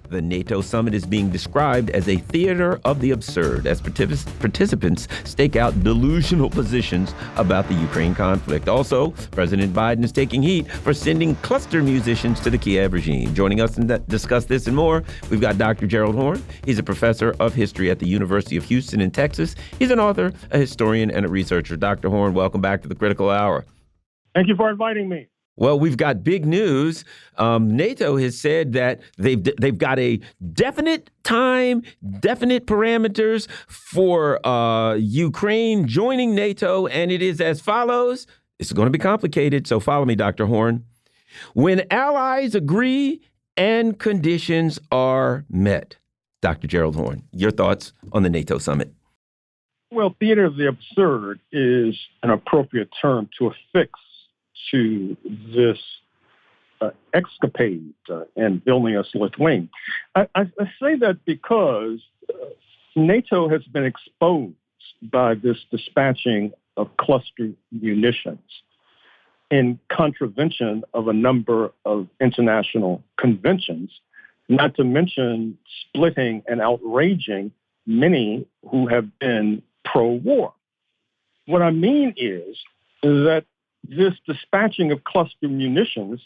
The NATO summit is being described as a theater of the absurd as participants stake out delusional positions about the Ukraine conflict. Also, President Biden is taking heat for sending cluster musicians to the Kiev regime. Joining us to discuss this and more, we've got Dr. Gerald Horne. He's a professor of history at the University of Houston in Texas. He's an author, a historian, and a researcher. Dr. Horne, welcome back to the Critical Hour. Thank you for inviting me. Well, we've got big news. NATO has said that they've got a definite time, definite parameters for Ukraine joining NATO, and it is as follows. It's going to be complicated, so follow me, Dr. Horne. When allies agree and conditions are met. Dr. Gerald Horne, your thoughts on the NATO summit? Well, theater of the absurd is an appropriate term to affix to this escapade in Vilnius, Lithuania. I say that because NATO has been exposed by this dispatching of cluster munitions in contravention of a number of international conventions, not to mention splitting and outraging many who have been pro-war. What I mean is that this dispatching of cluster munitions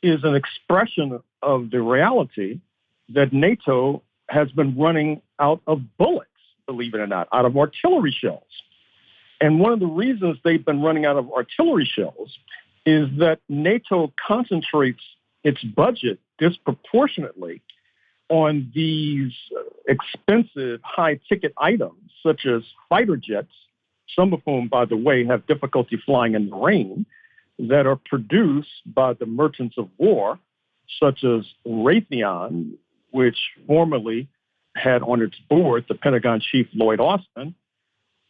is an expression of the reality that NATO has been running out of bullets, believe it or not, out of artillery shells. And one of the reasons they've been running out of artillery shells is that NATO concentrates its budget disproportionately on these expensive high-ticket items, such as fighter jets, some of whom, by the way, have difficulty flying in the rain, that are produced by the merchants of war, such as Raytheon, which formerly had on its board the Pentagon chief Lloyd Austin,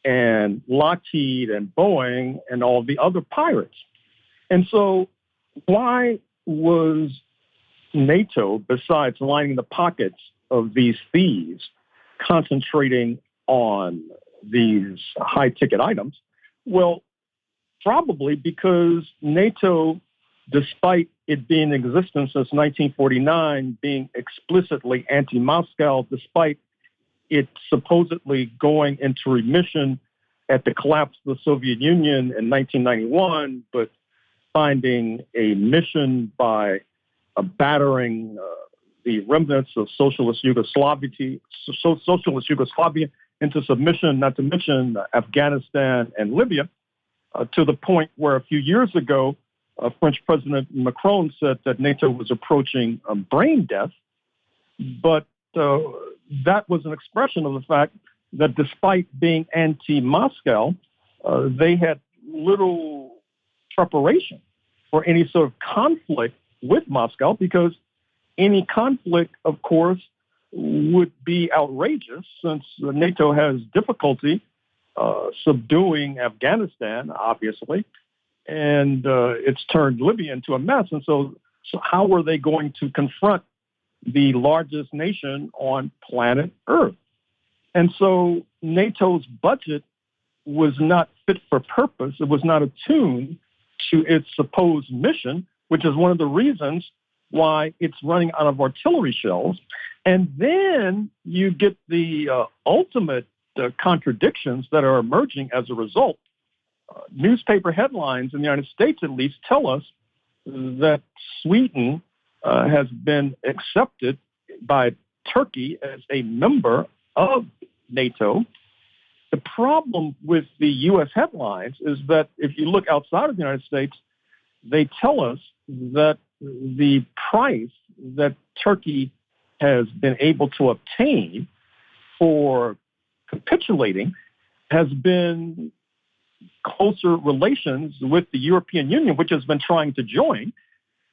and Lockheed and Boeing and all the other pirates. And so why was NATO, besides lining the pockets of these thieves, concentrating on these high-ticket items? Well, probably because NATO, despite it being in existence since 1949, being explicitly anti-Moscow, despite it supposedly going into remission at the collapse of the Soviet Union in 1991, but finding a mission by battering the remnants of socialist Yugoslavia into submission, not to mention Afghanistan and Libya, to the point where a few years ago, French President Macron said that NATO was approaching brain death. But that was an expression of the fact that despite being anti-Moscow, they had little preparation for any sort of conflict with Moscow, because any conflict, of course, would be outrageous, since NATO has difficulty subduing Afghanistan, obviously, and it's turned Libya into a mess. And so how are they going to confront the largest nation on planet Earth? And so NATO's budget was not fit for purpose. It was not attuned to its supposed mission, which is one of the reasons why it's running out of artillery shells. And then you get the ultimate contradictions that are emerging as a result. Newspaper headlines in the United States, at least, tell us that Sweden has been accepted by Turkey as a member of NATO. The problem with the U.S. headlines is that if you look outside of the United States, they tell us that the price that Turkey has been able to obtain for capitulating has been closer relations with the European Union, which has been trying to join.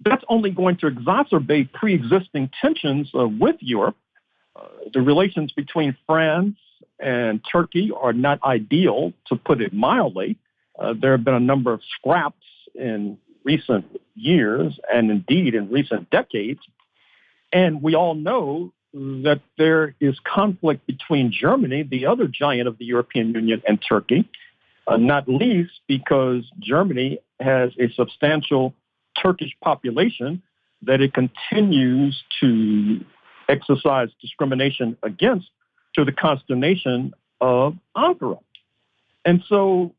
That's only going to exacerbate pre-existing tensions with Europe. The relations between France and Turkey are not ideal, to put it mildly. There have been a number of scraps in recent years and indeed in recent decades. And we all know that there is conflict between Germany, the other giant of the European Union, and Turkey, not least because Germany has a substantial Turkish population that it continues to exercise discrimination against, to the consternation of Ankara. And so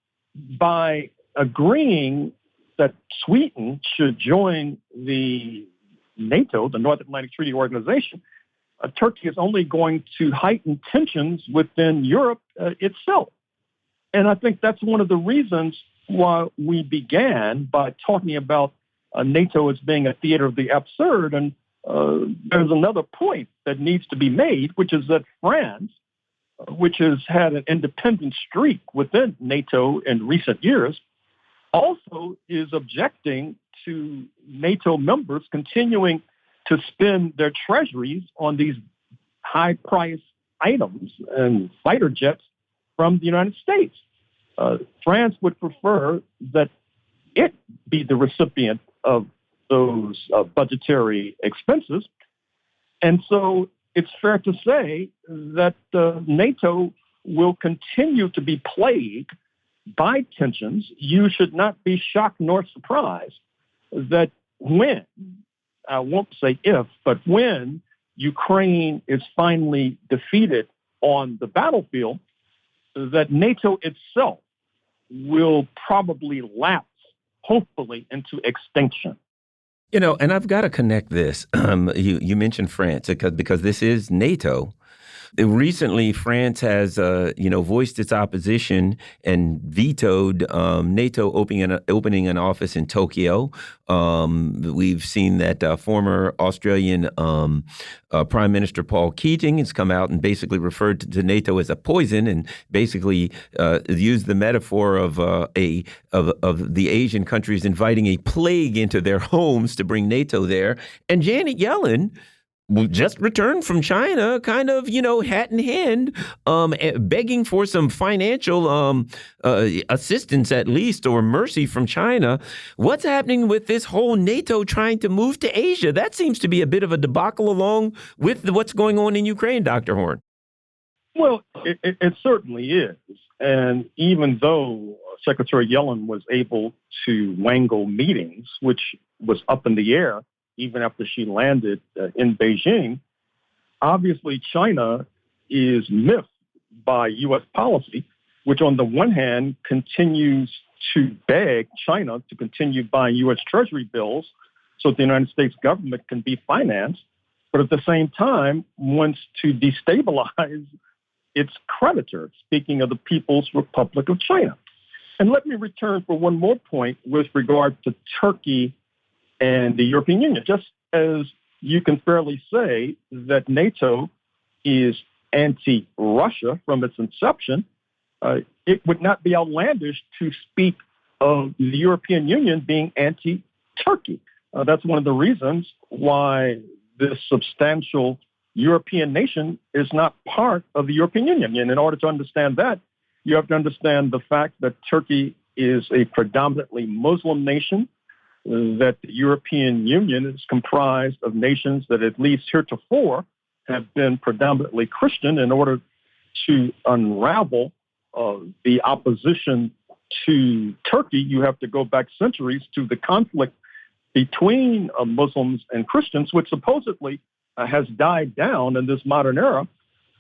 by agreeing that Sweden should join the NATO, the North Atlantic Treaty Organization, Turkey is only going to heighten tensions within Europe itself. And I think that's one of the reasons why we began by talking about NATO as being a theater of the absurd. And there's another point that needs to be made, which is that France, which has had an independent streak within NATO in recent years, also is objecting to NATO members continuing to spend their treasuries on these high-priced items and fighter jets from the United States. France would prefer that it be the recipient of those budgetary expenses. And so it's fair to say that NATO will continue to be plagued by tensions. You should not be shocked nor surprised that when, I won't say if, but when Ukraine is finally defeated on the battlefield, that NATO itself will probably lapse, hopefully, into extinction. You know, and I've got to connect this. You mentioned France because this is NATO. Recently, France has, voiced its opposition and vetoed NATO opening an office in Tokyo. We've seen that former Australian Prime Minister Paul Keating has come out and basically referred to NATO as a poison, and basically used the metaphor of the Asian countries inviting a plague into their homes to bring NATO there. And Janet Yellen just returned from China, kind of, hat in hand, begging for some financial assistance at least, or mercy from China. What's happening with this whole NATO trying to move to Asia? That seems to be a bit of a debacle along with what's going on in Ukraine, Dr. Horne. Well, it certainly is. And even though Secretary Yellen was able to wangle meetings, which was up in the air, even after she landed in Beijing, obviously China is miffed by U.S. policy, which on the one hand continues to beg China to continue buying U.S. Treasury bills so that the United States government can be financed, but at the same time wants to destabilize its creditor, speaking of the People's Republic of China. And let me return for one more point with regard to Turkey and the European Union. Just as you can fairly say that NATO is anti-Russia from its inception, it would not be outlandish to speak of the European Union being anti-Turkey. That's one of the reasons why this substantial European nation is not part of the European Union. And in order to understand that, you have to understand the fact that Turkey is a predominantly Muslim nation, that the European Union is comprised of nations that at least heretofore have been predominantly Christian. In order to unravel the opposition to Turkey, you have to go back centuries to the conflict between Muslims and Christians, which supposedly has died down in this modern era,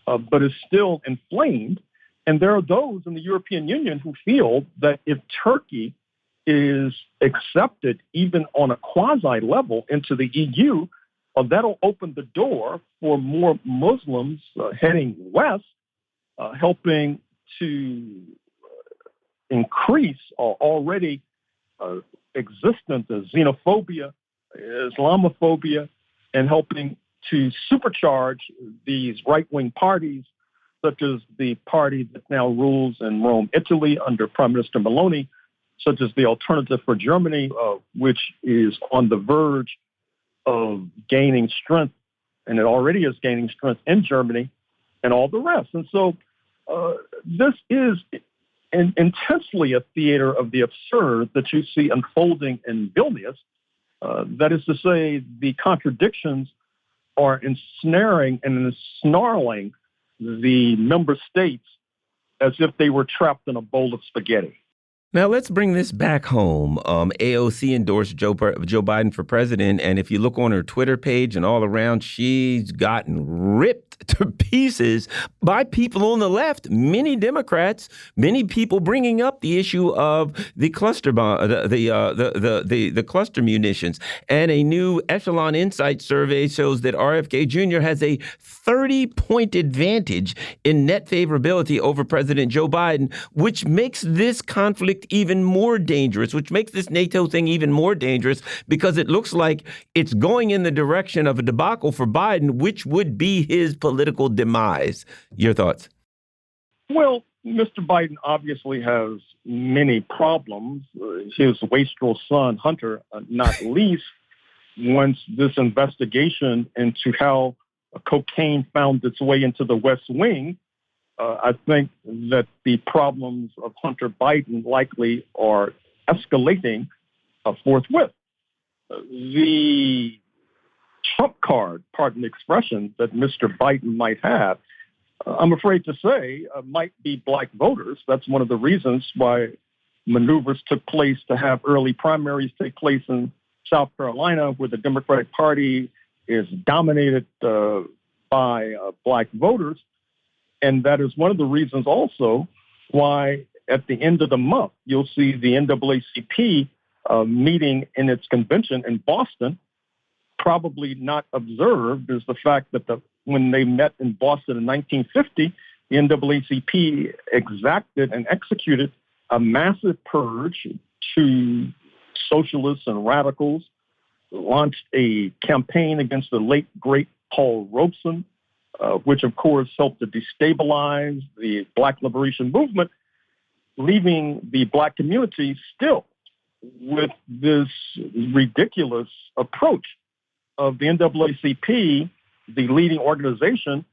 but is still inflamed. And there are those in the European Union who feel that if Turkey is accepted even on a quasi level into the EU, that'll open the door for more Muslims heading west, helping to increase already existent xenophobia, Islamophobia, and helping to supercharge these right-wing parties, such as the party that now rules in Rome, Italy, under Prime Minister Meloni, such as the Alternative for Germany, which is on the verge of gaining strength, and it already is gaining strength in Germany, and all the rest. And so this is intensely a theater of the absurd that you see unfolding in Vilnius. That is to say, the contradictions are ensnaring and ensnarling the member states as if they were trapped in a bowl of spaghetti. Now let's bring this back home. AOC endorsed Joe Biden for president, and if you look on her Twitter page and all around, she's gotten ripped to pieces by people on the left. Many Democrats, many people bringing up the issue of the cluster bomb, the cluster munitions, and a new Echelon Insight survey shows that RFK Jr. has a 30-point advantage in net favorability over President Joe Biden, which makes this conflict even more dangerous, which makes this NATO thing even more dangerous, because it looks like it's going in the direction of a debacle for Biden, which would be his political demise. Your thoughts? Well, Mr. Biden obviously has many problems. His wastrel son, Hunter, not least, once this investigation into how cocaine found its way into the West Wing, I think that the problems of Hunter Biden likely are escalating forthwith. The trump card, pardon the expression, that Mr. Biden might have, I'm afraid to say, might be black voters. That's one of the reasons why maneuvers took place to have early primaries take place in South Carolina, where the Democratic Party is dominated by black voters. And that is one of the reasons also why at the end of the month, you'll see the NAACP meeting in its convention in Boston. Probably not observed is the fact that when they met in Boston in 1950, the NAACP exacted and executed a massive purge to socialists and radicals, launched a campaign against the late, great Paul Robeson, which, of course, helped to destabilize the Black liberation movement, leaving the Black community still with this ridiculous approach of the NAACP, the leading organization,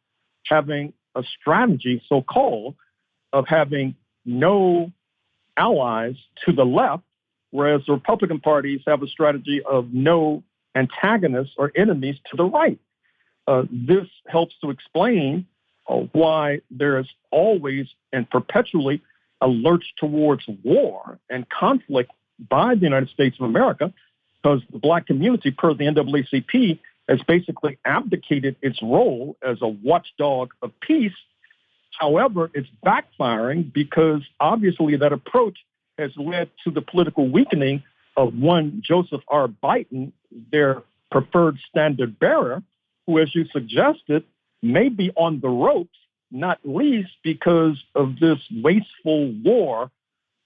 having a strategy, so-called, of having no allies to the left, whereas the Republican parties have a strategy of no antagonists or enemies to the right. This helps to explain why there is always and perpetually a lurch towards war and conflict by the United States of America, because the Black community, per the NAACP, has basically abdicated its role as a watchdog of peace. However, it's backfiring because obviously that approach has led to the political weakening of one Joseph R. Biden, their preferred standard bearer, who, as you suggested, may be on the ropes, not least because of this wasteful war,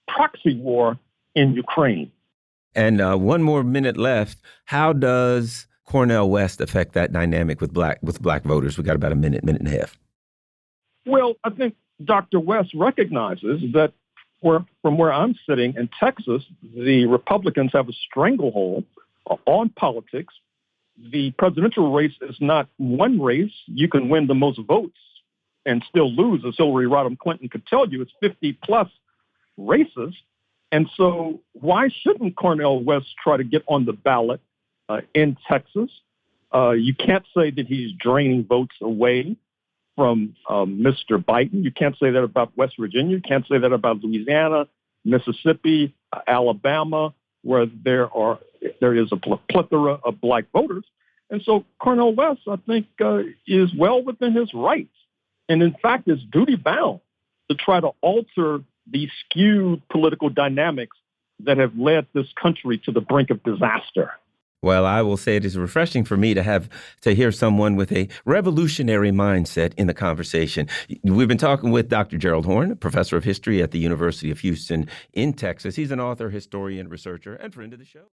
proxy war in Ukraine. And one more minute left. How does Cornel West affect that dynamic with black voters? We got about a minute and a half. Well, I think Dr. West recognizes that from where I'm sitting in Texas, the Republicans have a stranglehold on politics. The presidential race is not one race. You can win the most votes and still lose, as Hillary Rodham Clinton could tell you. It's 50-plus races. And so why shouldn't Cornel West try to get on the ballot in Texas? You can't say that he's draining votes away from Mr. Biden. You can't say that about West Virginia. You can't say that about Louisiana, Mississippi, Alabama, where there is a plethora of black voters. And so Cornel West, I think, is well within his rights, and in fact is duty-bound to try to alter the skewed political dynamics that have led this country to the brink of disaster. Well, I will say it is refreshing for me to hear someone with a revolutionary mindset in the conversation. We've been talking with Dr. Gerald Horne, professor of history at the University of Houston in Texas. He's an author, historian, researcher, and friend of the show.